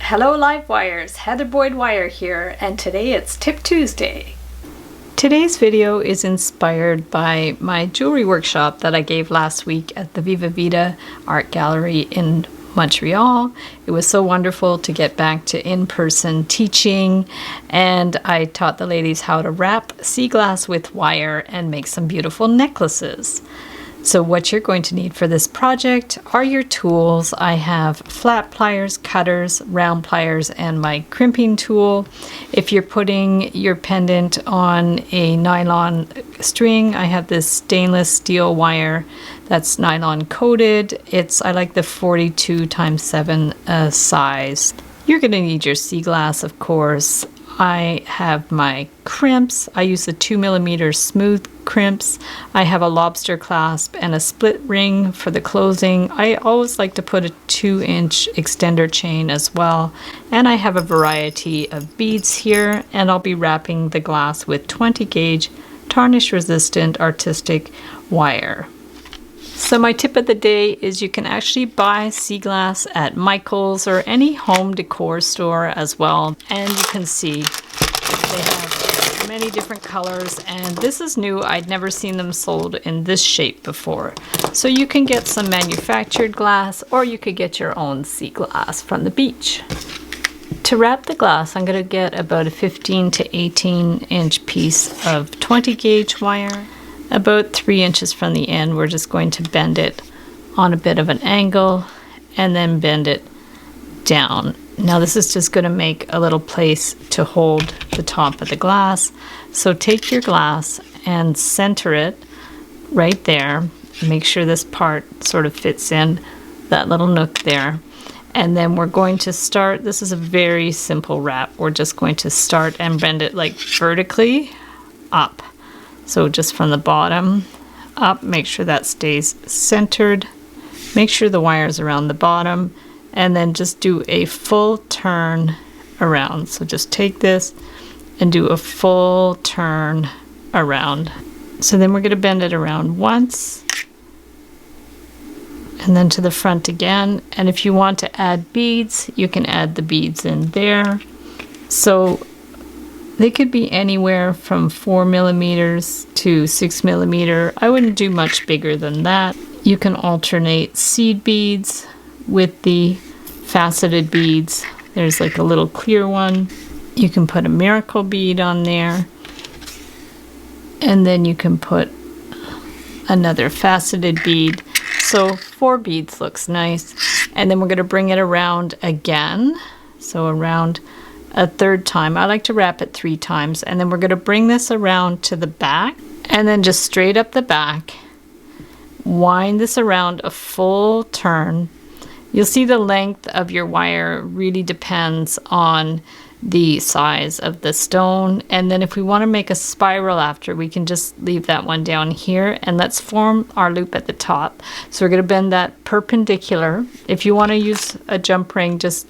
Hello Live Wires, Heather Boyd Wire here, and today it's Tip Tuesday. Today's video is inspired by my jewelry workshop that I gave last week at the Viva Vida Art Gallery in Montreal. It was so wonderful to get back to in-person teaching, and I taught the ladies how to wrap sea glass with wire and make some beautiful necklaces. So what you're going to need for this project are your tools. I have flat pliers, cutters, round pliers, and my crimping tool. If you're putting your pendant on a nylon string, I have this stainless steel wire that's nylon coated. I like the 42x7 size. You're going to need your sea glass, of course. I have my crimps. I use the 2mm smooth crimps. I have a lobster clasp and a split ring for the closing. I always like to put a 2-inch extender chain as well. And I have a variety of beads here, and I'll be wrapping the glass with 20 gauge tarnish resistant artistic wire. So my tip of the day is you can actually buy sea glass at Michael's or any home decor store as well. And you can see they have many different colors, and this is new. I'd never seen them sold in this shape before. So you can get some manufactured glass, or you could get your own sea glass from the beach. To wrap the glass, I'm going to get about a 15 to 18 inch piece of 20 gauge wire. About 3 inches from the end, we're just going to bend it on a bit of an angle and then bend it down. Now this is just going to make a little place to hold the top of the glass. So take your glass and center it right there. Make sure this part sort of fits in that little nook there. And then we're going to start, this is a very simple wrap. We're just going to start and bend it like vertically up. So just from the bottom up, make sure that stays centered. Make sure the wire is around the bottom, and then just do a full turn around. So just take this and do a full turn around. So then we're going to bend it around once, and then to the front again. And if you want to add beads, you can add the beads in there. So they could be anywhere from 4mm to 6mm. I wouldn't do much bigger than that. You can alternate seed beads with the faceted beads. There's like a little clear one. You can put a miracle bead on there. And then you can put another faceted bead. So 4 beads looks nice. And then we're going to bring it around again. So around a third time. I like to wrap it 3 times, and then we're going to bring this around to the back, and then just straight up the back, wind this around a full turn. You'll see the length of your wire really depends on the size of the stone, and then if we want to make a spiral after, we can just leave that one down here, and let's form our loop at the top. So we're going to bend that perpendicular. If you want to use a jump ring, just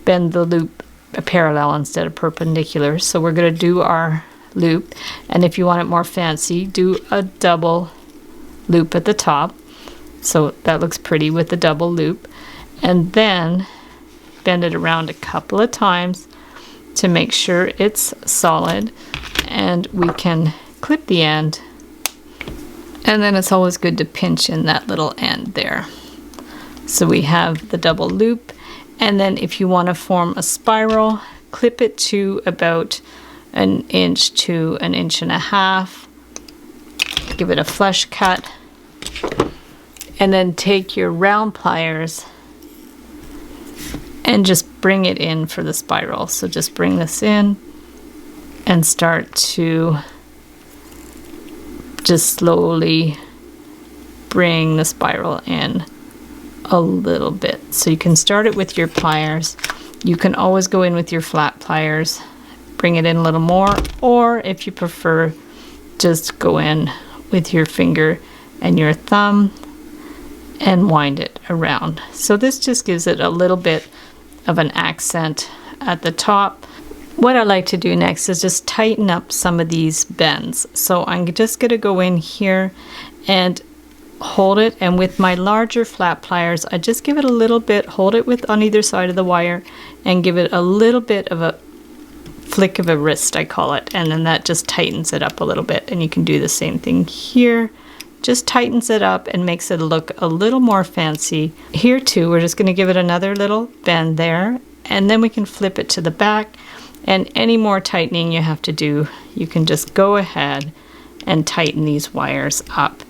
bend the loop a parallel instead of perpendicular. So we're going to do our loop, and if you want it more fancy, do a double loop at the top. So that looks pretty with the double loop, and then bend it around a couple of times to make sure it's solid, and we can clip the end, and then it's always good to pinch in that little end there. So we have the double loop. And then if you want to form a spiral, clip it to about 1 inch to 1.5 inches. Give it a flush cut. And then take your round pliers and just bring it in for the spiral. So just bring this in and start to just slowly bring the spiral in a little bit. So you can start it with your pliers. You can always go in with your flat pliers, bring it in a little more, or if you prefer, just go in with your finger and your thumb and wind it around. So this just gives it a little bit of an accent at the top. What I like to do next is just tighten up some of these bends. So I'm just going to go in here and hold it, and with my larger flat pliers, I just give it a little bit, hold it with on either side of the wire, and give it a little bit of a flick of a wrist, I call it, and then that just tightens it up a little bit. And you can do the same thing here. Just tightens it up and makes it look a little more fancy. Here too, we're just going to give it another little bend there, and then we can flip it to the back. And any more tightening you have to do, you can just go ahead and tighten these wires up.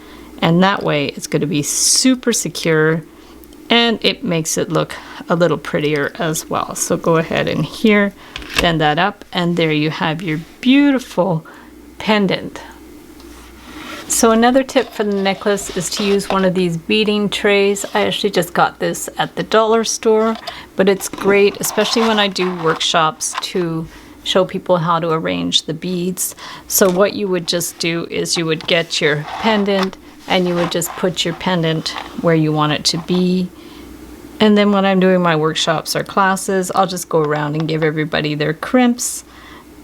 And that way it's going to be super secure, and it makes it look a little prettier as well. So go ahead and here, bend that up, and there you have your beautiful pendant. So another tip for the necklace is to use one of these beading trays. I actually just got this at the dollar store, but it's great, especially when I do workshops, to show people how to arrange the beads. So what you would just do is you would get your pendant, and you would just put your pendant where you want it to be. And then when I'm doing my workshops or classes, I'll just go around and give everybody their crimps,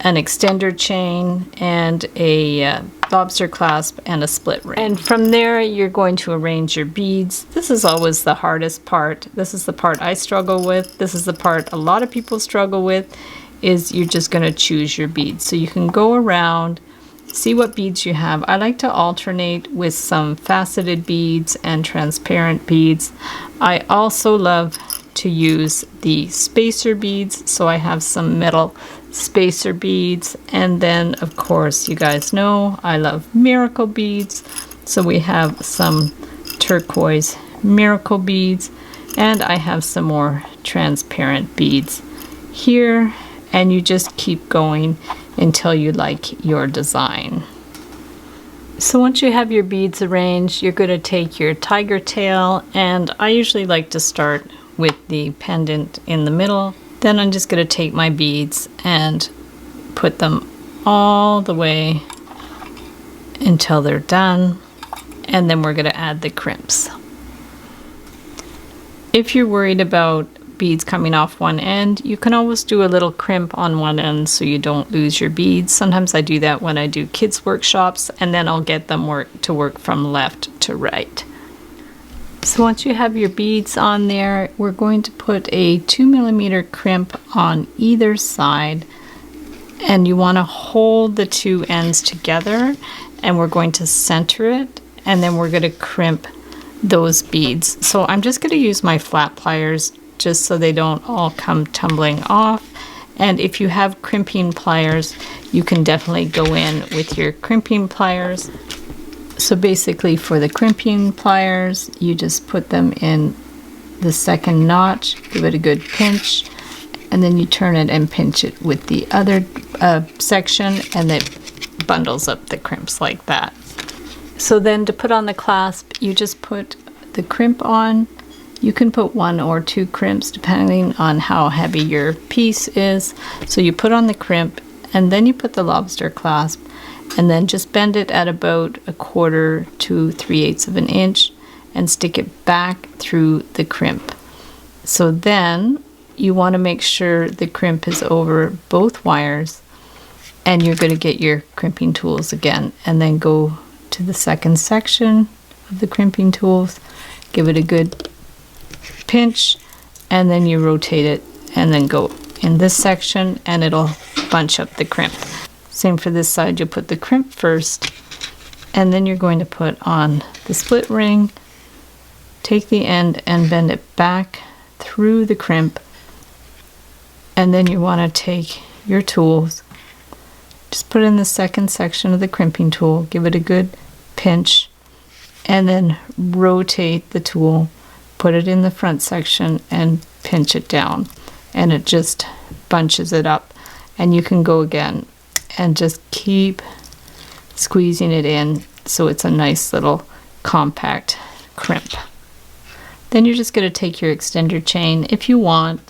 an extender chain, and a lobster clasp, and a split ring. And from there, you're going to arrange your beads. This is always the hardest part. This is the part I struggle with. This is the part a lot of people struggle with, is you're just going to choose your beads. So you can go around, see what beads you have. I like to alternate with some faceted beads and transparent beads. I also love to use the spacer beads, so I have some metal spacer beads. And then of course, you guys know I love miracle beads, so we have some turquoise miracle beads, and I have some more transparent beads here, and you just keep going until you like your design. So once you have your beads arranged, you're going to take your tiger tail, and I usually like to start with the pendant in the middle. Then I'm just going to take my beads and put them all the way until they're done, and then we're going to add the crimps. If you're worried about beads coming off one end, you can always do a little crimp on one end so you don't lose your beads. Sometimes I do that when I do kids workshops, and then I'll get them to work from left to right. So once you have your beads on there, we're going to put a 2mm crimp on either side, and you want to hold the two ends together, and we're going to center it, and then we're going to crimp those beads. So I'm just going to use my flat pliers just so they don't all come tumbling off. And if you have crimping pliers, you can definitely go in with your crimping pliers. So basically for the crimping pliers, you just put them in the second notch, give it a good pinch, and then you turn it and pinch it with the other section, and it bundles up the crimps like that. So then to put on the clasp, you just put the crimp on. You can put 1 or 2 crimps depending on how heavy your piece is. So you put on the crimp, and then you put the lobster clasp, and then just bend it at about 1/4 to 3/8 of an inch and stick it back through the crimp. So then you want to make sure the crimp is over both wires, and you're going to get your crimping tools again, and then go to the second section of the crimping tools, give it a good pinch, and then you rotate it, and then go in this section, and it'll bunch up the crimp. Same for this side, you'll put the crimp first, and then you're going to put on the split ring, take the end and bend it back through the crimp, and then you want to take your tools, just put in the second section of the crimping tool, give it a good pinch, and then rotate the tool, put it in the front section and pinch it down, and it just bunches it up. And you can go again and just keep squeezing it in so it's a nice little compact crimp. Then you're just going to take your extender chain if you want.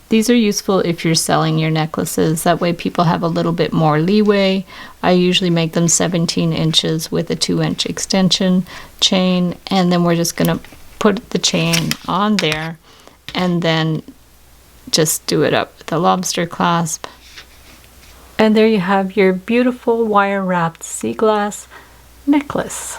These are useful if you're selling your necklaces. That way people have a little bit more leeway. I usually make them 17 inches with a 2-inch extension chain, and then we're just going to put the chain on there and then just do it up with the lobster clasp. And there you have your beautiful wire wrapped sea glass necklace.